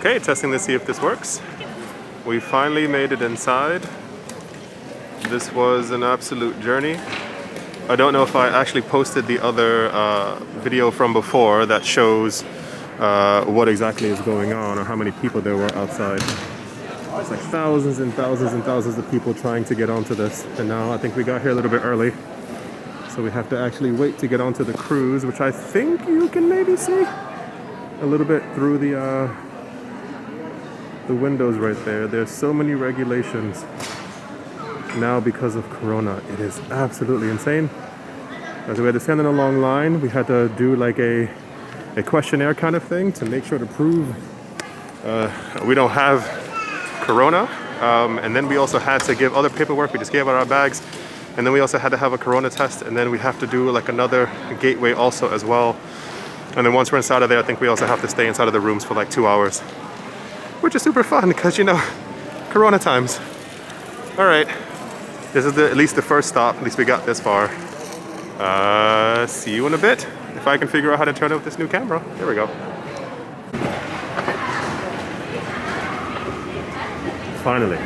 Okay, testing to see if this works. We finally made it inside. This was an absolute journey. I don't know if I actually posted the other video from before that shows what exactly is going on or how many people there were outside. It's like thousands and thousands and thousands of people trying to get onto this. And now I think we got here a little bit early. So we have to actually wait to get onto the cruise, which I think you can maybe see a little bit through the windows right there. There's so many regulations now because of Corona. It is absolutely insane. So we had to stand in a long line. We had to do like a questionnaire kind of thing to make sure to prove we don't have Corona. And then we also had to give other paperwork. We just gave out our bags. And then we also had to have a Corona test. And then we have to do like another gateway also as well. And then once we're inside of there, I think we also have to stay inside of the rooms for like 2 hours. Which is super fun because, you know, Corona times. All right. This is at least the first stop. At least we got this far. See you in a bit. If I can figure out how to turn it with this new camera. There we go. Finally.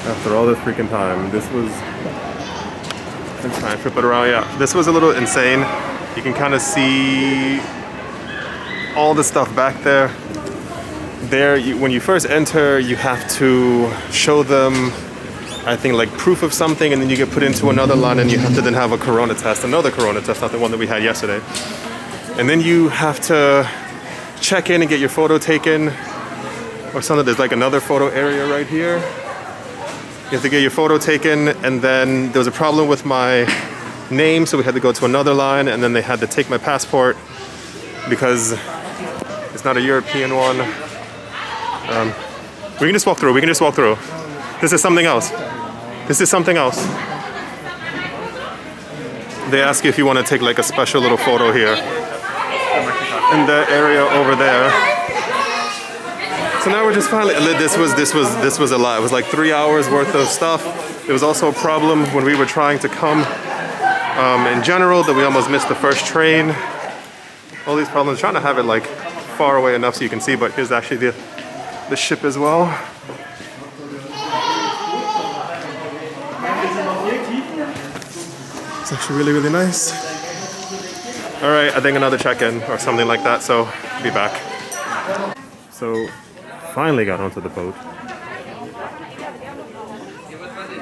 After all this freaking time, this was... I'm trying to flip it around, yeah. This was a little insane. You can kind of see all the stuff back there. There, when you first enter, you have to show them, I think, like proof of something, and then you get put into another line, and you have to then have a Corona test, another Corona test, not the one that we had yesterday. And then you have to check in and get your photo taken, or something. There's like another photo area right here. You have to get your photo taken, and then there was a problem with my name, so we had to go to another line, and then they had to take my passport because it's not a European one. We can just walk through. We can just walk through. This is something else. This is something else. They ask you if you want to take like a special little photo here in the area over there. So now we're just finally. This was a lot. It was like 3 hours worth of stuff. There was also a problem when we were trying to come in general that we almost missed the first train. All these problems. Trying to have it like far away enough so you can see. But here's actually the ship as well. It's actually really, really nice. All right, I think another check-in or something like that, so I'll be back. So, finally got onto the boat.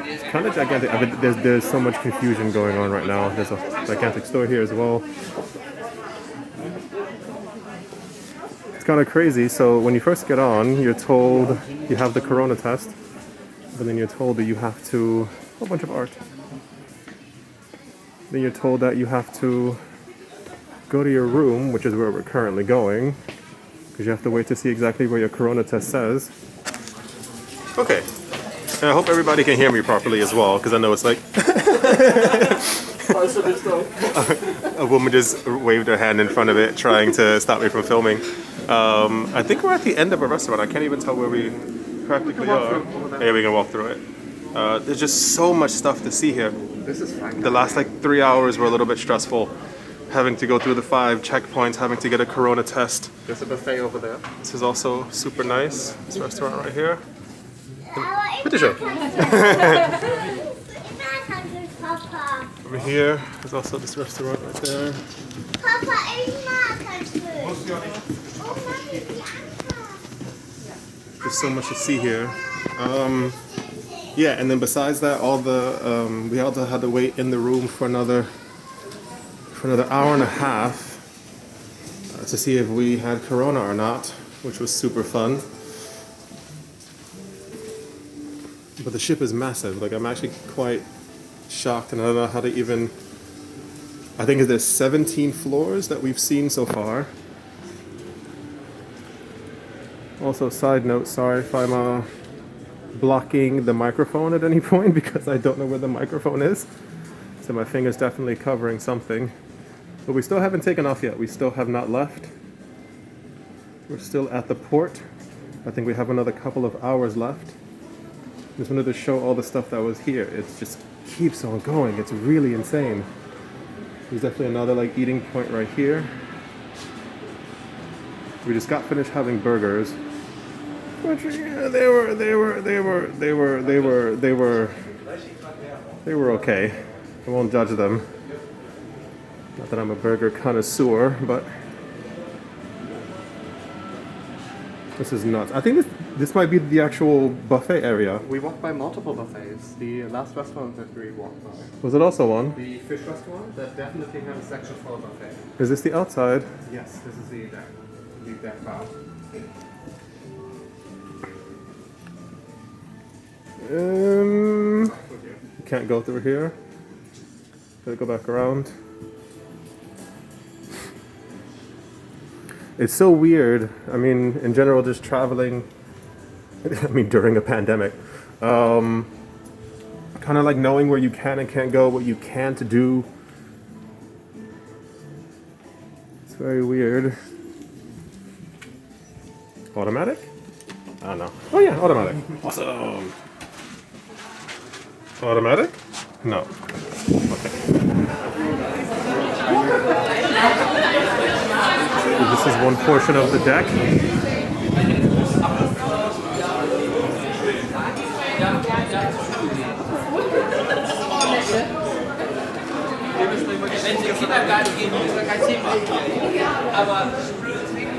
It's kind of gigantic. I mean, there's so much confusion going on right now. There's a gigantic store here as well. Kind of crazy. So when you first get on, you're told you have the Corona test, but then you're told that you have to a whole bunch of art. Then you're told that you have to go to your room, which is where we're currently going, because you have to wait to see exactly where your Corona test says. Okay, and I hope everybody can hear me properly as well, because I know it's like a woman just waved her hand in front of it, trying to stop me from filming. I think we're at the end of a restaurant. I can't even tell where we practically are. Yeah, we can walk through it. There's just so much stuff to see here. This is fine. The last like 3 hours were a little bit stressful. Having to go through the 5 checkpoints, having to get a Corona test. There's a buffet over there. This is also super nice. This restaurant right here. Bitte schön. Over here, there's also this restaurant right there. There's so much to see here. Yeah, and then besides that, all the we also had to wait in the room for another hour and a half to see if we had Corona or not, which was super fun. But the ship is massive. Like, I'm actually quite shocked, and I don't know how to even... I think there's 17 floors that we've seen so far. Also, side note, sorry if I'm blocking the microphone at any point, because I don't know where the microphone is. So my finger's definitely covering something. But we still haven't taken off yet. We still have not left. We're still at the port. I think we have another couple of hours left. Just wanted to show all the stuff that was here. It just keeps on going. It's really insane. There's definitely another like eating point right here. We just got finished having burgers, which yeah, they were okay. I won't judge them. Not that I'm a burger connoisseur, but this is nuts. I think this might be the actual buffet area. We walked by multiple buffets. The last restaurant that we walked by. Was it also one? The fish restaurant that definitely has a section for a buffet. Is this the outside? Yes, this is the deck bar. Can't go through here. Gotta go back around. It's so weird. I mean, in general, just traveling. I mean, during a pandemic, kind of like knowing where you can and can't go, what you can't do. It's very weird. Automatic? I don't know. Oh yeah, automatic. Awesome. Automatic? No. Okay. This is one portion of the deck.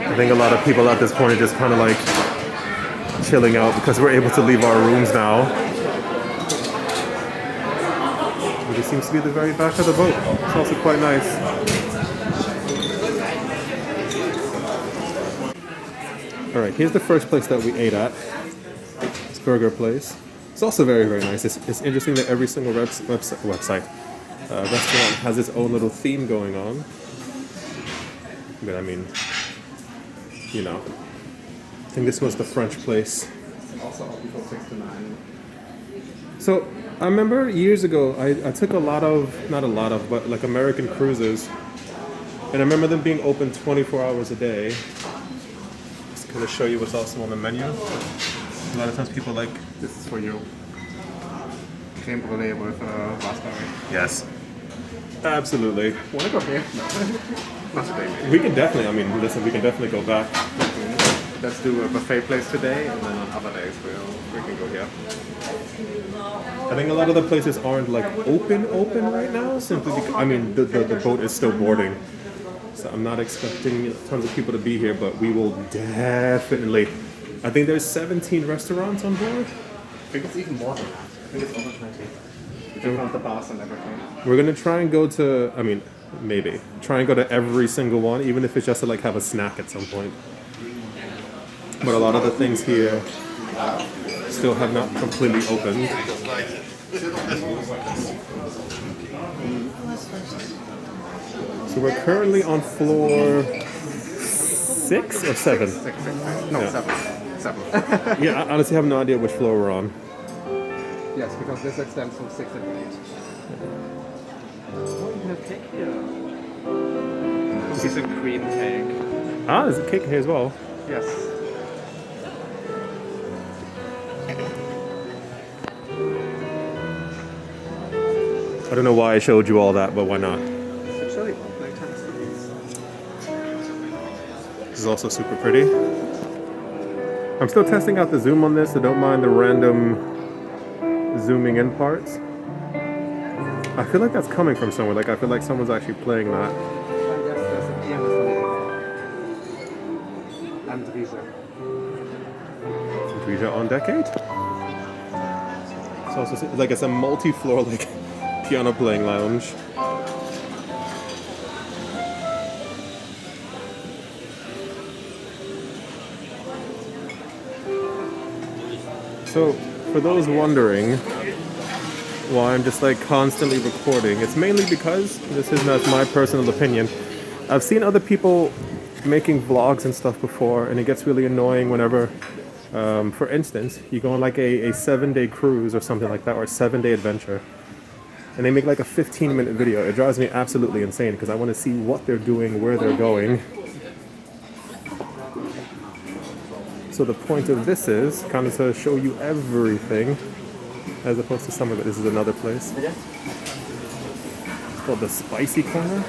I think a lot of people at this point are just kind of like chilling out because we're able to leave our rooms now. It just seems to be the very back of the boat. It's also quite nice. Alright, here's the first place that we ate at. This burger place. It's also very, very nice. It's interesting that every single restaurant has its own little theme going on. But I mean, you know, I think this was the French place. Also open from 6 to 9. So I remember years ago, I took but like American cruises. And I remember them being open 24 hours a day. Just to kind of show you what's also on the menu. A lot of times people like... This is for you. Creme brulee with raspberry. Yes. Absolutely. Wanna go here? Not today, maybe. We can definitely, I mean, listen, we can definitely go back. Let's do a buffet place today, and then on other days we can go here. I think a lot of the places aren't like open right now, simply because, I mean, the boat is still boarding. So I'm not expecting tons of people to be here, but we will definitely. I think there's 17 restaurants on board. I think it's even more than that. I think it's over 20. If you count the bars and everything. We're gonna try and go to, I mean, maybe try and go to every single one, even if it's just to like have a snack at some point. But a lot of the things here still have not completely opened. So we're currently on floor 6 or 7? 6. No, Yeah. 7. Yeah, I honestly have no idea which floor we're on. Yes, because this extends from 6 and 8. Oh, you have cake here. This is a cream cake. Ah, there's a cake here as well. Yes. I don't know why I showed you all that, but why not? It's chili. This is also super pretty. I'm still testing out the zoom on this, so don't mind the random zooming in parts. I feel like that's coming from somewhere. Like I feel like someone's actually playing that. Yes, there's a pianist on the Andrija. Andrija on decade. It's also like it's a multi-floor like piano playing lounge. So, for those wondering why I'm just like constantly recording, it's mainly because, this is not my personal opinion, I've seen other people making vlogs and stuff before, and it gets really annoying whenever, for instance, you go on like a 7-day cruise or something like that, or a 7-day adventure, and they make like a 15-minute video. It drives me absolutely insane because I want to see what they're doing, where they're going. So the point of this is kind of to show you everything, as opposed to some of it. This is another place. It's called the Spicy Corner.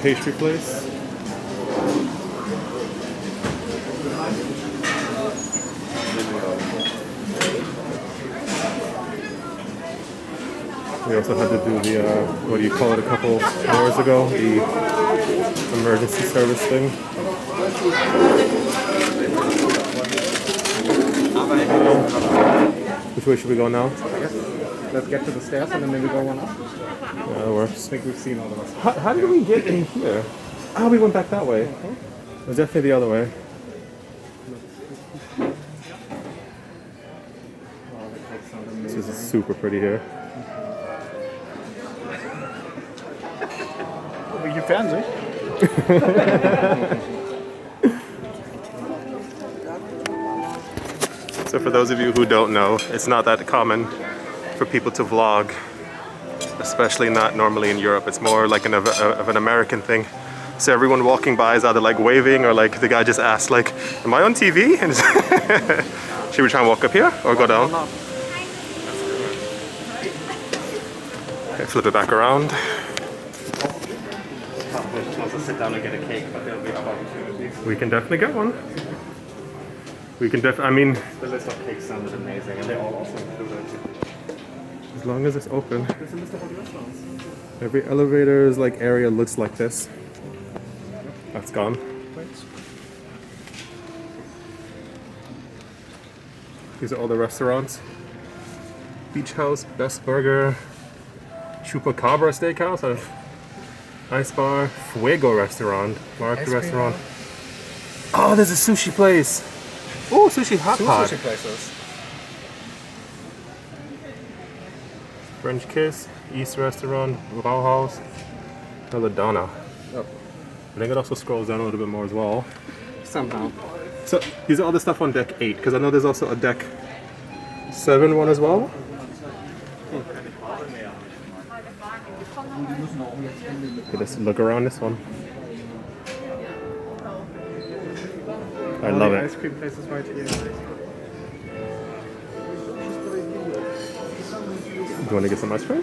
pastry place. We also had to do the, what do you call it, a couple hours ago, the emergency service thing. Which way should we go now? I guess let's get to the stairs and then maybe go one up. Yeah, that works. I think we've seen all the rest. How did we get in here? Oh, we went back that way. It was definitely the other way. This is super pretty here. Wie Fernsehen? So for those of you who don't know, it's not that common for people to vlog, especially not normally in Europe. It's more like of an American thing. So everyone walking by is either like waving or like the guy just asked like, am I on TV? And should we try and walk up here or go down? Okay, flip it back around. Also sit down and get a cake, but there'll be other opportunities. We can definitely get one. We can I mean, The list of cakes sounded amazing, and they all also included. as long as it's open. There's a list of all the restaurants. Every elevator's like area looks like this. That's gone. These are all the restaurants. Beach House, Best Burger, Chupacabra Steakhouse, Ice Bar, Fuego Restaurant, Mark the Restaurant. Oh, there's a sushi place. Oh, sushi hot pot. Sushi places. French Kiss, East Restaurant, Brauhaus, Belladonna. Oh. I think it also scrolls down a little bit more as well. Somehow. So these are all the stuff on deck 8, because I know there's also a deck 7 one as well. Okay, let's look around this one. I love it. Ice cream places right here. Do you want to get some ice cream?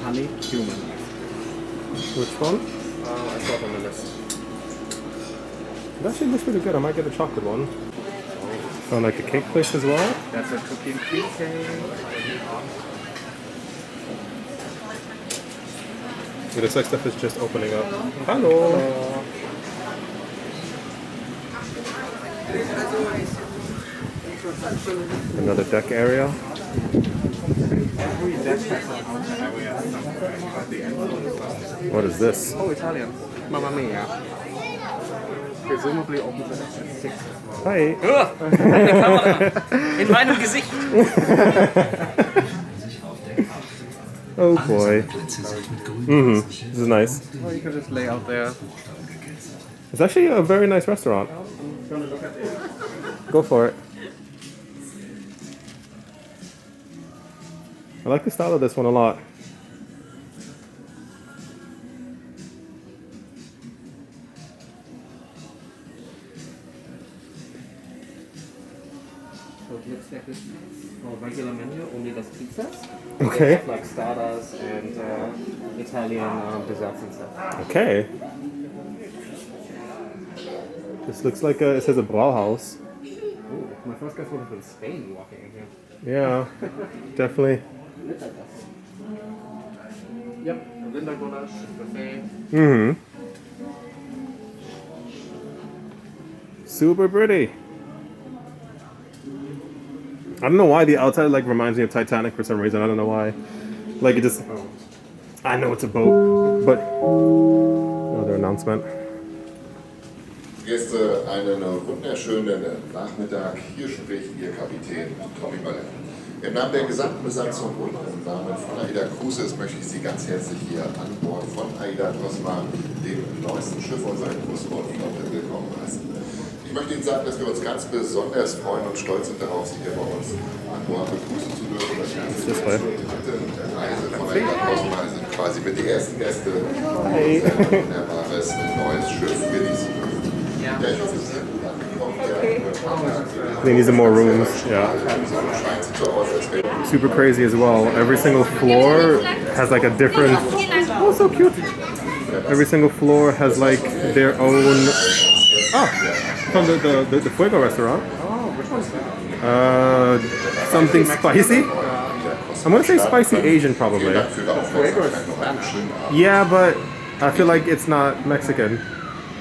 Honey, human. Which one? I saw it on the list. It actually looks pretty good. I might get a chocolate one. Oh, like a cake place as well? That's a cookie and cream cake. It looks like stuff is just opening up. Hello! Another deck area. Every deck has an outer area somewhere at the end. What is this? Oh, Italian. Mamma mia. Presumably opens at 6 as well. Hi! In meinem Gesicht. Oh boy. This is nice. Or you can just lay out there. It's actually a very nice restaurant. Gonna look at it. Go for it. I like the style of this one a lot. So it looks like this for regular menu, only does pizzas. Okay. They have like starters and Italian desserts and stuff. Okay. This looks like it says a Brauhaus. Ooh, my first guess would have been Spain walking in here. Yeah, definitely. Yep, a Rindergulasch, buffet. Super pretty. I don't know why the outside like reminds me of Titanic for some reason. I don't know why. Like it just. I know it's a boat, but another announcement. Gäste, einen wunderschönen Nachmittag. Hier spricht Ihr Kapitän Tommy Baller. Im Namen der gesamten Besatzung und im Namen von AIDA Cruises möchte ich Sie ganz herzlich hier an Bord von AIDA Cosma, dem neuesten Schiff unserer Cruise-Flotte, willkommen heißen. Ich möchte Ihnen sagen, dass wir uns ganz besonders freuen und stolz sind darauf, Sie hier bei uns an Bord begrüßen zu dürfen. Das Ganze zur dritten Reise von AIDA Cosma sind quasi mit die ersten Gäste unser wunderbares neues Schiff genießen dürfen. Ja, ich hoffe, Sie sind gut angekommen. They need some more rooms, yeah. Super crazy as well. Every single floor has like a different. Oh, so cute. Every single floor has like their own. Ah, from the Fuego restaurant. Oh, which one's that? Something spicy. I'm gonna say spicy Asian probably. Fuego is Spanish. Yeah, but I feel like it's not Mexican.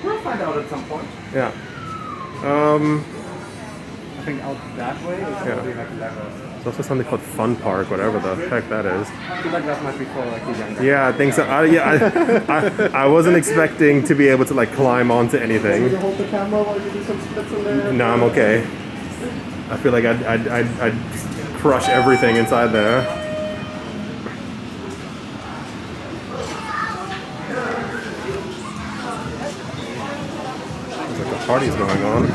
We'll find out at some point. Yeah. I think out that way is probably like levels. There's also something called Fun Park, whatever the heck that is. I feel like that might be for like the younger. Yeah, I think so. I wasn't expecting to be able to like climb onto anything. Can you hold the camera while you do some splits in there? No, I'm okay. I feel like I'd crush everything inside there. Looks like the party's going on.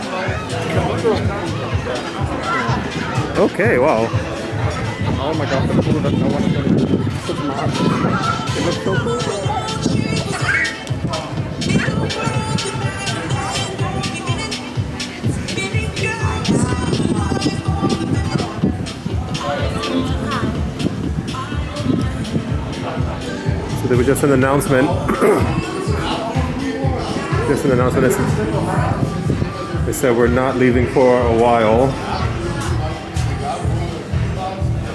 Okay, wow. Oh my god, the pool that no one is going to do. Such an art. It looks so cool. So there was just an announcement. Just an announcement. They said we're not leaving for a while.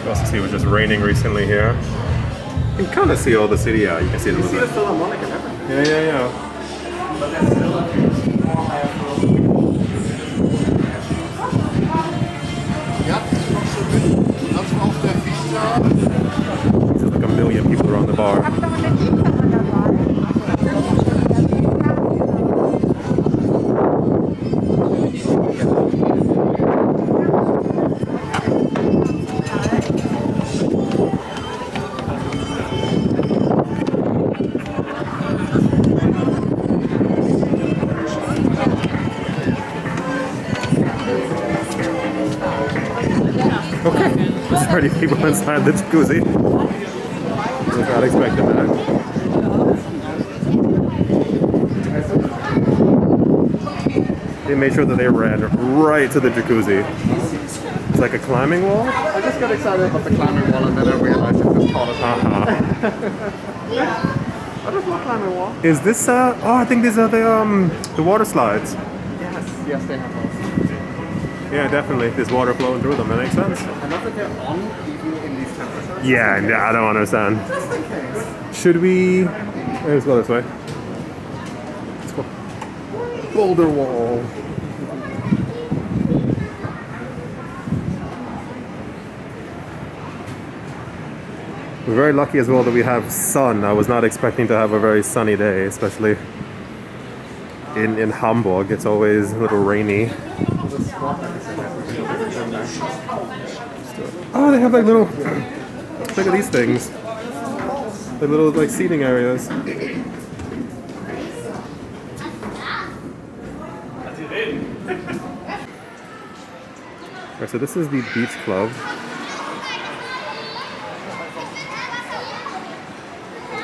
You also see it was just raining recently here. You can kind of see all the city. Yeah, you can see it a little bit. Philharmonic and everything. Yeah. But there's still a few more higher floors. Ja, noch so mit. Das war auf der Vita. There's like a million people around the bar. Okay, there's already people inside the jacuzzi. Was not expecting that. They made sure that they ran right to the jacuzzi. It's like a climbing wall? I just got excited about the climbing wall and then I realized it's just tall as Uh-huh. Oh, there's no climbing wall. Is this oh, I think these are the water slides. Yes, they have those. Yeah, definitely. There's water flowing through them. That makes sense. I know that they're on even in these temperatures. Yeah, I don't understand. Just in case. Should we... Let's go this way. Let's go. Boulder wall. We're very lucky as well that we have sun. I was not expecting to have a very sunny day, especially in Hamburg. It's always a little rainy. Oh, they have like little... Look at these things. Like little like seating areas. Alright, so this is the beach club.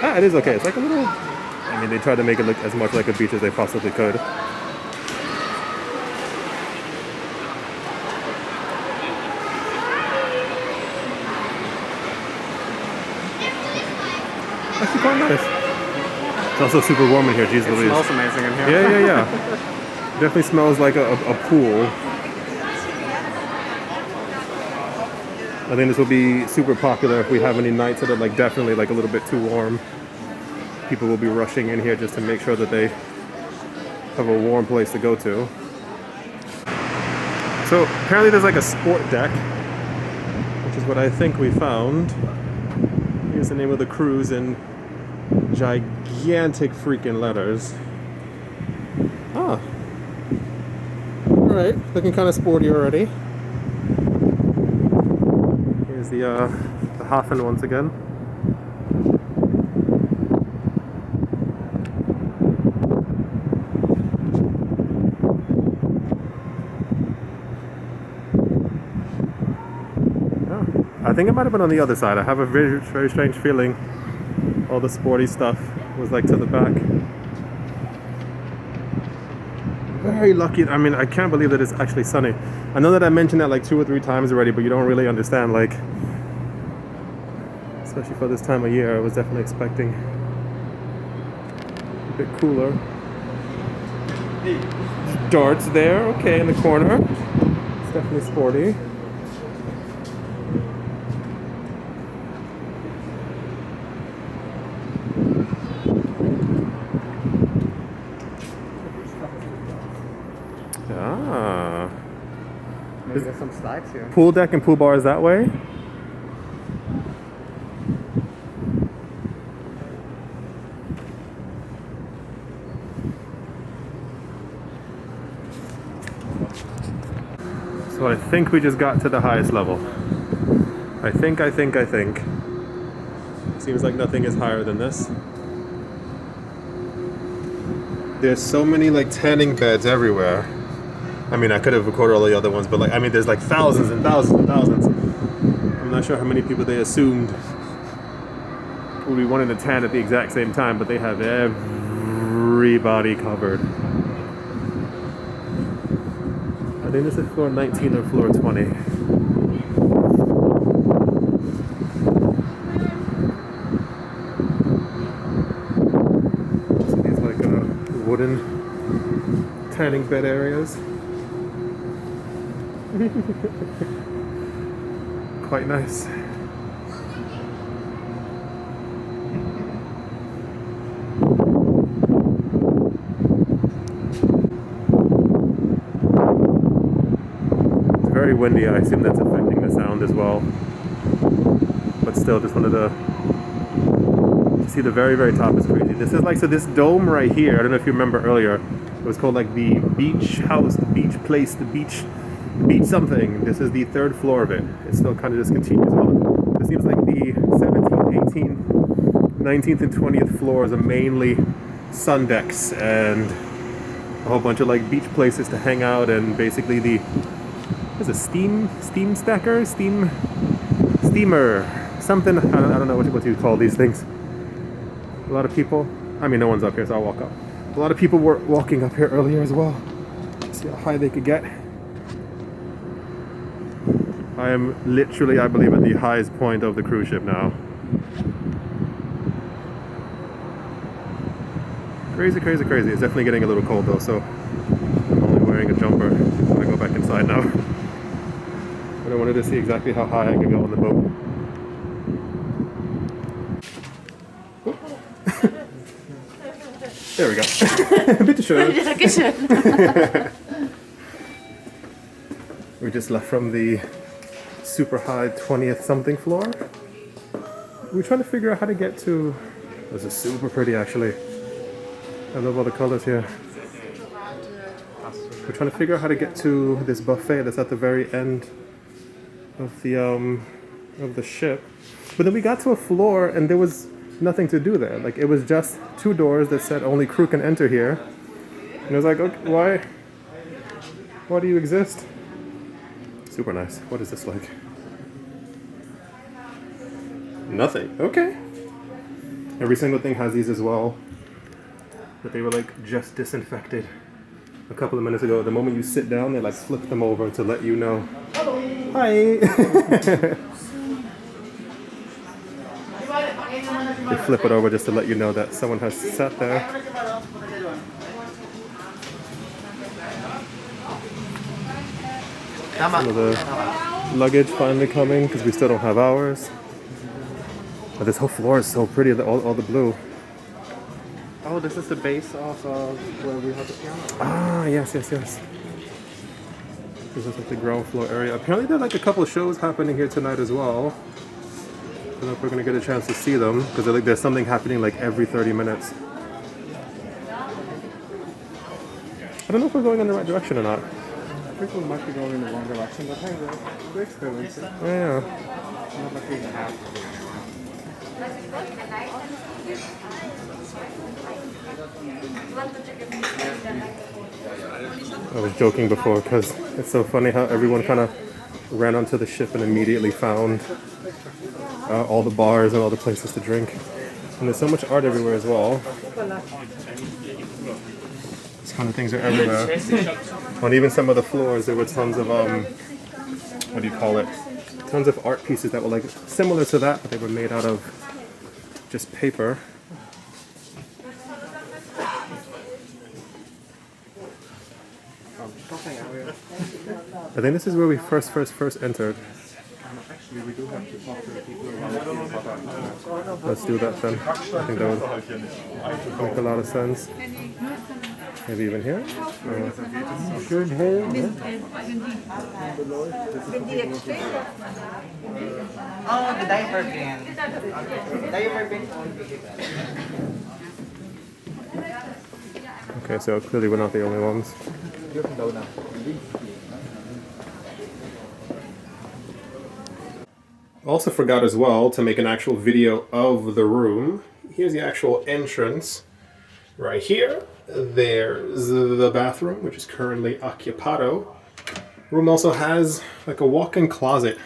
Ah, it is okay. It's like a little... I mean, they tried to make it look as much like a beach as they possibly could. Actually quite nice. It's also super warm in here, jeez Louise. It smells amazing in here. Yeah. Definitely smells like a pool. I think this will be super popular if we have any nights that are like definitely like a little bit too warm. People will be rushing in here just to make sure that they have a warm place to go to. So apparently there's like a sport deck, which is what I think we found. Here's the name of the cruise in gigantic freaking letters. Ah. Alright, looking kind of sporty already. the Hafen once again. Yeah, I think it might have been on the other side. I have a very, very strange feeling all the sporty stuff was like to the back. Very lucky. I mean, I can't believe that it's actually sunny. I know that I mentioned that like 2 or 3 times already, but you don't really understand, like, especially for this time of year. I was definitely expecting a bit cooler. Darts there, okay, in the corner. It's definitely sporty. Ah. Maybe there's some slides here. Pool deck and pool bars that way. So I think we just got to the highest level. I think. Seems like nothing is higher than this. There's so many like tanning beds everywhere. I mean, I could have recorded all the other ones, but like, I mean, there's like thousands and thousands and thousands. I'm not sure how many people they assumed would be wanting to tan at the exact same time, but they have everybody covered. I think this is floor 19 or floor 20. So these like wooden tanning bed areas. Quite nice. It's very windy. I assume that's affecting the sound as well. But still, just wanted to see the very, very top is crazy. This is like, so this dome right here, I don't know if you remember earlier, it was called like the beach house, the beach place, the beach something. This is the 3rd floor of it. It still kind of just continues on. It seems like the 17th, 18th, 19th, and 20th floors are mainly sun decks and a whole bunch of like beach places to hang out, and basically the there's a steamer, something. I don't know what you call these things. A lot of people. I mean, no one's up here, so I'll walk up. A lot of people were walking up here earlier as well. See how high they could get. I am literally, I believe, at the highest point of the cruise ship now. Crazy, crazy, crazy. It's definitely getting a little cold though, so I'm only wearing a jumper. I'm gonna go back inside now. But I wanted to see exactly how high I could go on the boat. There we go. Bitteschön. Dankeschön. We just left from the super high 20th something floor. We're trying to figure out how to get to... This is super pretty actually. I love all the colors here. We're trying to figure out how to get to this buffet that's at the very end of the ship. But then we got to a floor and there was nothing to do there. Like, it was just 2 doors that said only crew can enter here. And I was like, okay, why do you exist? Super nice. What is this like? Nothing. Okay. Every single thing has these as well. But they were like just disinfected a couple of minutes ago. The moment you sit down, they like flip them over to let you know. Hello. Hi. They flip it over just to let you know that someone has sat there. Some of the luggage finally coming because we still don't have ours. But this whole floor is so pretty, all the blue. Oh, this is the base of where we have the piano. Ah, yes. This is like the ground floor area. Apparently there are like a couple of shows happening here tonight as well. I don't know if we're going to get a chance to see them because like, there's something happening like every 30 minutes. I don't know if we're going in the right direction or not. think we might be going in the wrong direction, but hey, we're experiencing. Yeah. Not like we have. I was joking before because it's so funny how everyone kind of ran onto the ship and immediately found all the bars and all the places to drink. And there's so much art everywhere as well. These kind of things are everywhere. On even some of the floors, there were tons of what do you call it? Tons of art pieces that were like similar to that, but they were made out of just paper. I think this is where we first entered. Actually, we do have to talk to the people around the product. Let's do that then. I think that would make a lot of sense. Maybe even here? Schön hell. Oh, the diaper bin. Diaper bin. Okay, so clearly we're not the only ones. Also forgot as well to make an actual video of the room. Here's the actual entrance right here. There's the bathroom, which is currently occupado. Room also has like a walk-in closet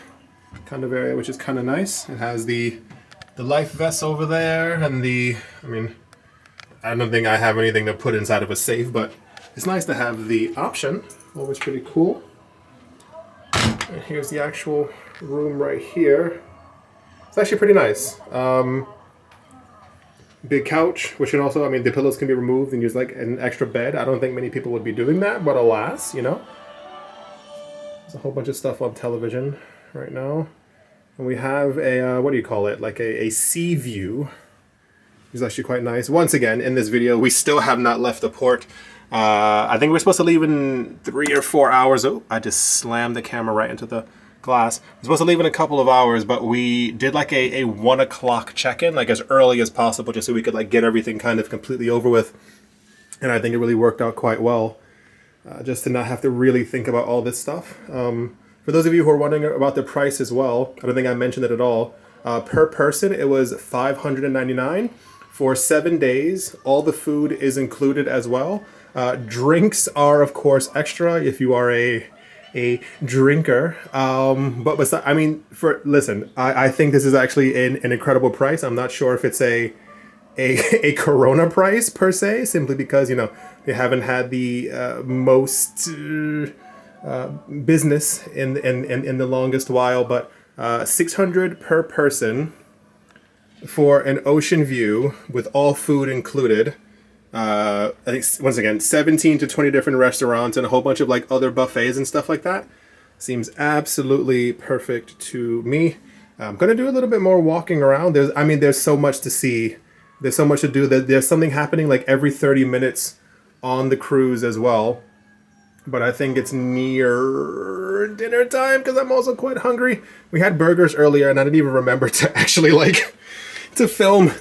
kind of area, which is kind of nice. It has the life vest over there and I don't think I have anything to put inside of a safe, but it's nice to have the option. Always pretty cool. And here's the actual room right here. It's actually pretty nice. Big couch, which can also, the pillows can be removed and use like an extra bed. I don't think many people would be doing that, but alas, you know. There's a whole bunch of stuff on television right now. And we have a, what do you call it? Like a sea view. It's actually quite nice. Once again, in this video, we still have not left the port. I think we're supposed to leave in 3 or 4 hours. Oh, I just slammed the camera right into the glass. We're supposed to leave in a couple of hours, but we did like a 1 o'clock check-in, like as early as possible, just so we could like get everything kind of completely over with. And I think it really worked out quite well, just to not have to really think about all this stuff. For those of you who are wondering about the price as well, I don't think I mentioned it at all. Per person, it was $599 for 7 days. All the food is included as well. Drinks are, of course, extra if you are a drinker. But listen, I think this is actually an incredible price. I'm not sure if it's a Corona price per se, simply because, you know, they haven't had the most business in the longest while, but $600 per person for an ocean view with all food included. I think, once again, 17 to 20 different restaurants and a whole bunch of like other buffets and stuff like that. Seems absolutely perfect to me. I'm gonna do a little bit more walking around. There's so much to see. There's so much to do. There's something happening like every 30 minutes on the cruise as well. But I think it's near dinner time because I'm also quite hungry. We had burgers earlier and I didn't even remember to actually to film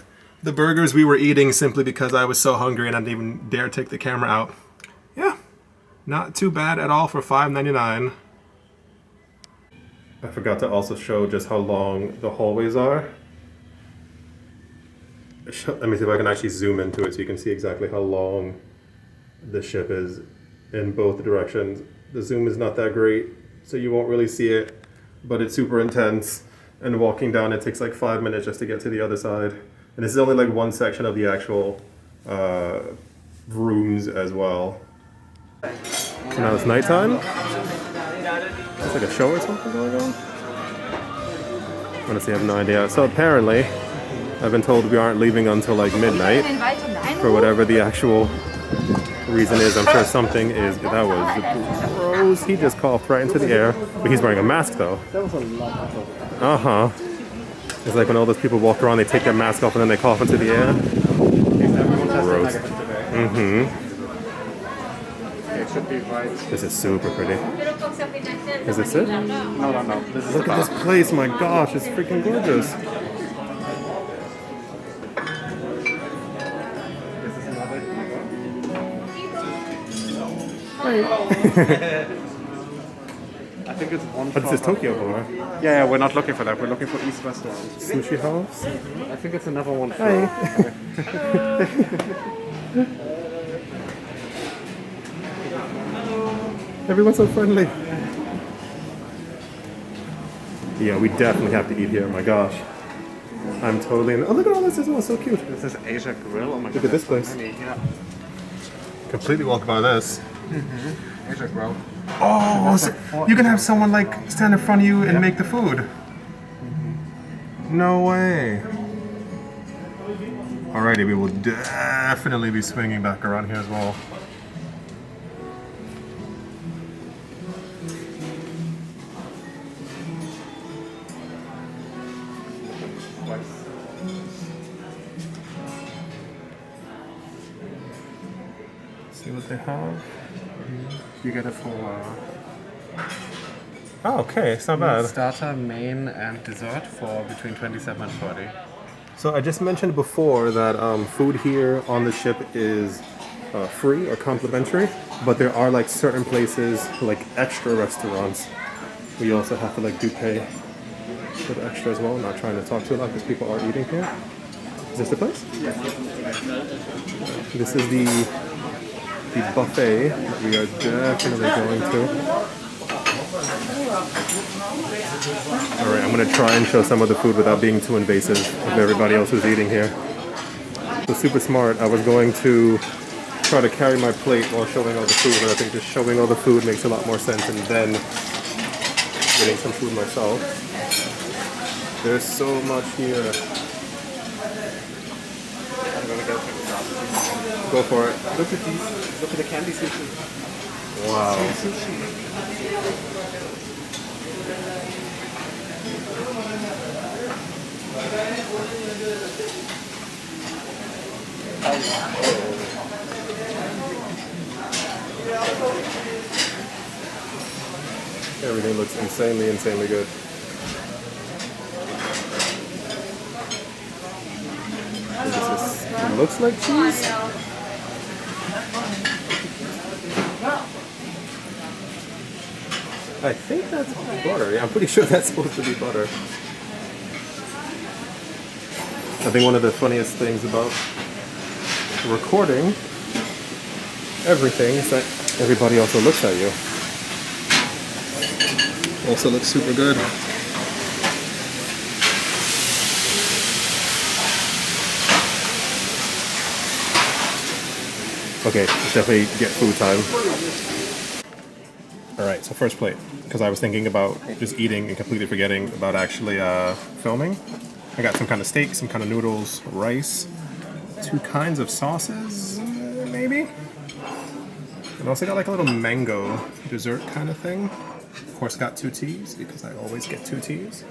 the burgers we were eating simply because I was so hungry and I didn't even dare take the camera out. Yeah, not too bad at all for $5.99. I forgot to also show just how long the hallways are. Let me see if I can actually zoom into it so you can see exactly how long the ship is in both directions. The zoom is not that great, so you won't really see it, but it's super intense. And walking down, it takes like 5 minutes just to get to the other side. And this is only like one section of the actual rooms as well. So now it's nighttime. It's like a show or something going on. Honestly, I have no idea. So apparently, I've been told we aren't leaving until like midnight. For whatever the actual reason is, I'm sure something is. That was gross. He just coughed right into the air. But he's wearing a mask though. That was a lot of Uh-huh. It's like when all those people walk around, they take their mask off and then they cough into the air. Gross. Mm-hmm. It should be right. This is super pretty. Is this it? No. This is Look at this place, my gosh, it's freaking gorgeous. This is another. think it's one. But this is Tokyo bar. Yeah, we're not looking for that. We're looking for East Restaurant. Sushi house. I think it's another one. Hi. Everyone's so friendly. Yeah, we definitely have to eat here. My gosh. I'm totally in. Oh, look at all this. This one's so cute. This is Asia Grill. Oh my god. Look at this place. Yeah. Completely walk by this. Asia Grill. Oh, so you can have someone like stand in front of you and make the food. No way. Alrighty, we will definitely be swinging back around here as well. See what they have. You get it for Oh, okay, it's not bad. starter, main, and dessert for between 27 and 40. So I just mentioned before that food here on the ship is free or complimentary, but there are like certain places, like extra restaurants, where you also have to like do pay for the extra as well. I'm not trying to talk too loud because people are eating here. Is this the place? This is the buffet that we are definitely going to. Alright, I'm going to try and show some of the food without being too invasive of everybody else who's eating here. So super smart. I was going to try to carry my plate while showing all the food, but I think just showing all the food makes a lot more sense and then getting some food myself. There's so much here. I'm gonna get some. Go for it. Look at these. Look at the candy sushi. Wow. Everything looks insanely good. It looks like cheese. I think that's butter. Yeah, I'm pretty sure that's supposed to be butter. I think one of the funniest things about recording everything is that everybody also looks at you. Also looks super good. Okay, let's definitely get food time. Alright, so first plate, because I was thinking about just eating and completely forgetting about actually filming. I got some kind of steak, some kind of noodles, rice, 2 kinds of sauces, maybe? And also got like a little mango dessert kind of thing. Of course got 2 teas, because I always get 2 teas.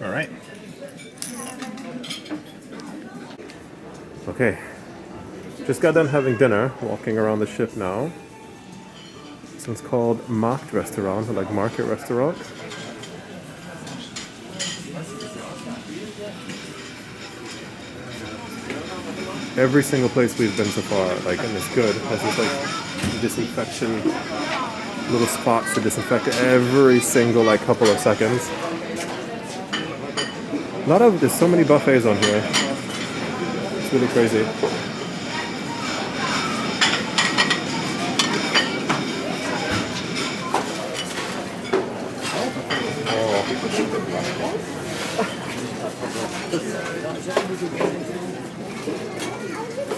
Alright. Okay. Just got done having dinner, walking around the ship now. This one's called Markt Restaurant, or like market restaurant. Every single place we've been so far, like, and it's good, has this like disinfection, little spots to disinfect every single like couple of seconds. There's so many buffets on here. It's really crazy.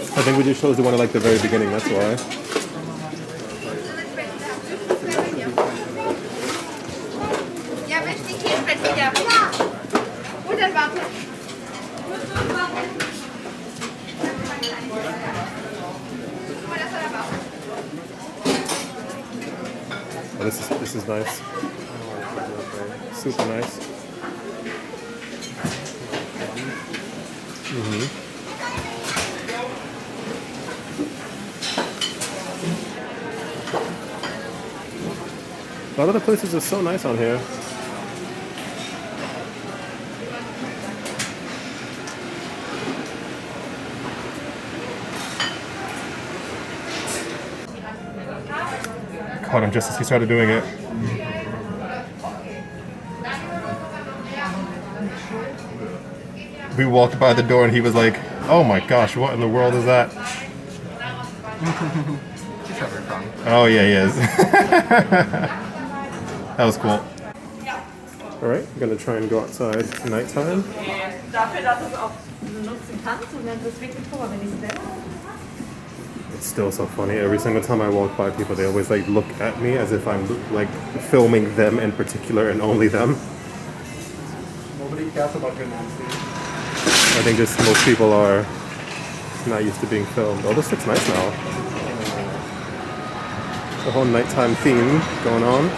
I think we just chose the one at like the very beginning, that's why. Ja, möchte ich hier sprechen? Ja. Und dann warte. Oh, this is nice. Super nice. A lot of the places are so nice on here. caught him just as he started doing it. We walked by the door and he was like, "Oh my gosh, what in the world is that?" He's having fun. Oh yeah, he is. That was cool. Alright, I'm gonna try and go outside nighttime. Dafür, dass es auch nutzen kannst und dann das wirklich vor, wenn ich selber. It's still so funny. Every single time I walk by people, they always like look at me as if I'm like filming them in particular and only them. Nobody cares about your Nancy. I think just most people are not used to being filmed. Oh, this looks nice now. The whole nighttime theme going on.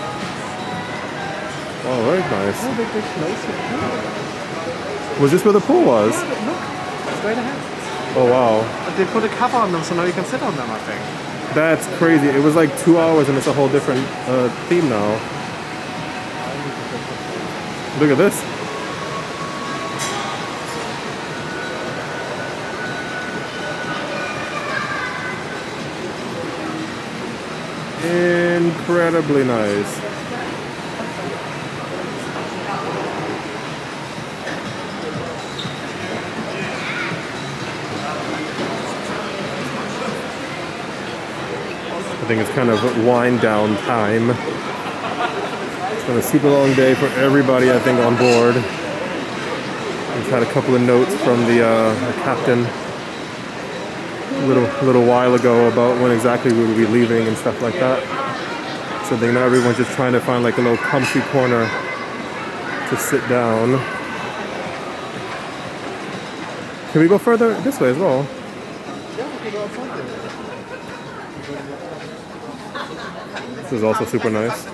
Oh, very nice. Oh, they close the pool. Was this where the pool was? Look, straight ahead. Oh, wow. But they put a cover on them, so now you can sit on them, I think. That's crazy. It was like 2 hours and it's a whole different theme now. Look at this. Incredibly nice. I think it's kind of wind down time. It's been a super long day for everybody, I think, on board. We've had a couple of notes from the captain a little while ago about when exactly we would be leaving and stuff like that. So I think now everyone's just trying to find like a little comfy corner to sit down. Can we go further this way as well? This is also super nice.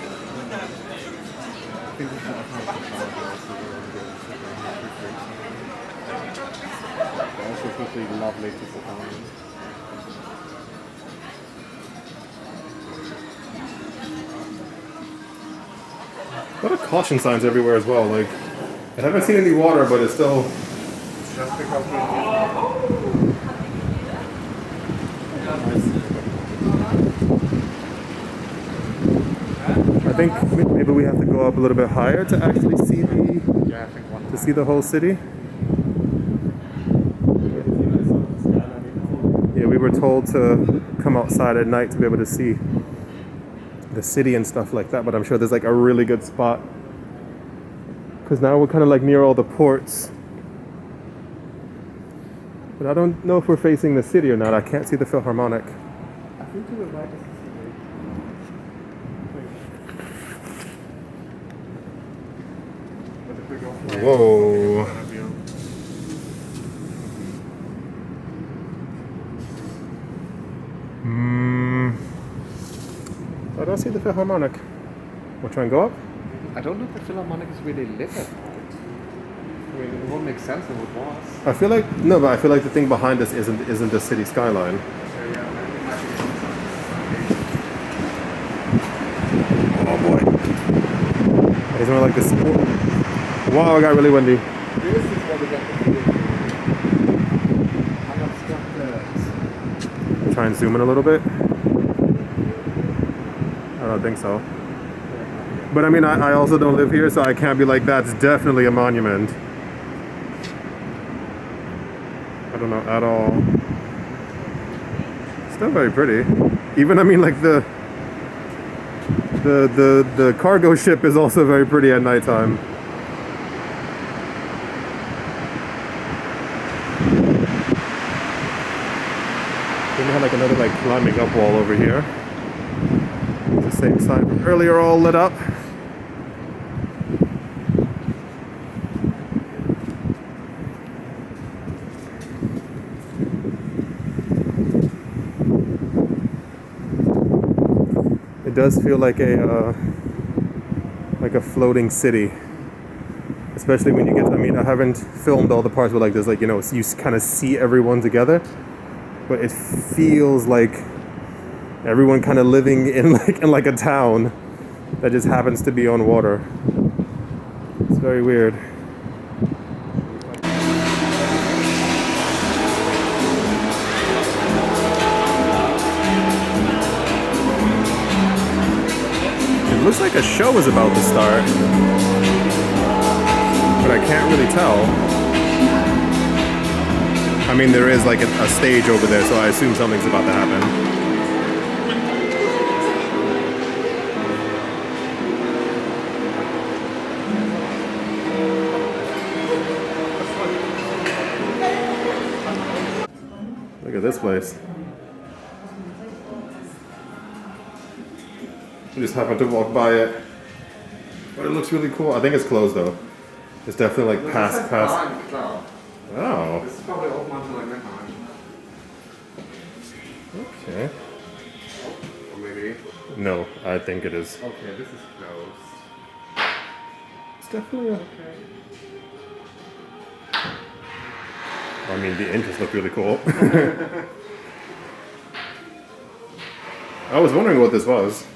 Also, it's really lovely to sit down. A lot of caution signs everywhere as well. Like, I haven't seen any water, but it's still. Just because we I think maybe we have to go up a little bit higher to actually see the whole city. Yeah, we were told to come outside at night to be able to see the city and stuff like that, but I'm sure there's like a really good spot because now we're kind of like near all the ports, but I don't know if we're facing the city or not. I can't see the Philharmonic. I think to the right is the city. Whoa. I don't see the Philharmonic. We'll try and go up. I don't know if the Philharmonic is really lit at night. I mean, it won't make sense if it was. I feel like the thing behind us isn't the city skyline. Oh boy. It's more like the sport. Wow, it got really windy. This is where we get the Try and zoom in a little bit. I don't think so. But I mean, I also don't live here, so I can't be like, that's definitely a monument. I don't know at all. Still very pretty. Even, I mean, like the cargo ship is also very pretty at nighttime. Then we had like another like climbing up wall over here. The same sign from earlier, all lit up. It does feel like a floating city, especially when you get. I mean, I haven't filmed all the parts where like there's like, you know, you kind of see everyone together, but it feels like everyone kind of living in like a town that just happens to be on water. It's very weird. looks like a show is about to start, but I can't really tell. I mean, there is like a stage over there, so I assume something's about to happen. Look at this place. I just happened to walk by it, but it looks really cool. I think it's closed though. It's definitely like past. Oh. This is probably open until like midnight. Okay. Or maybe. No, I think it is. Okay, this is closed. It's definitely okay. I mean, the entrance looked really cool. I was wondering what this was.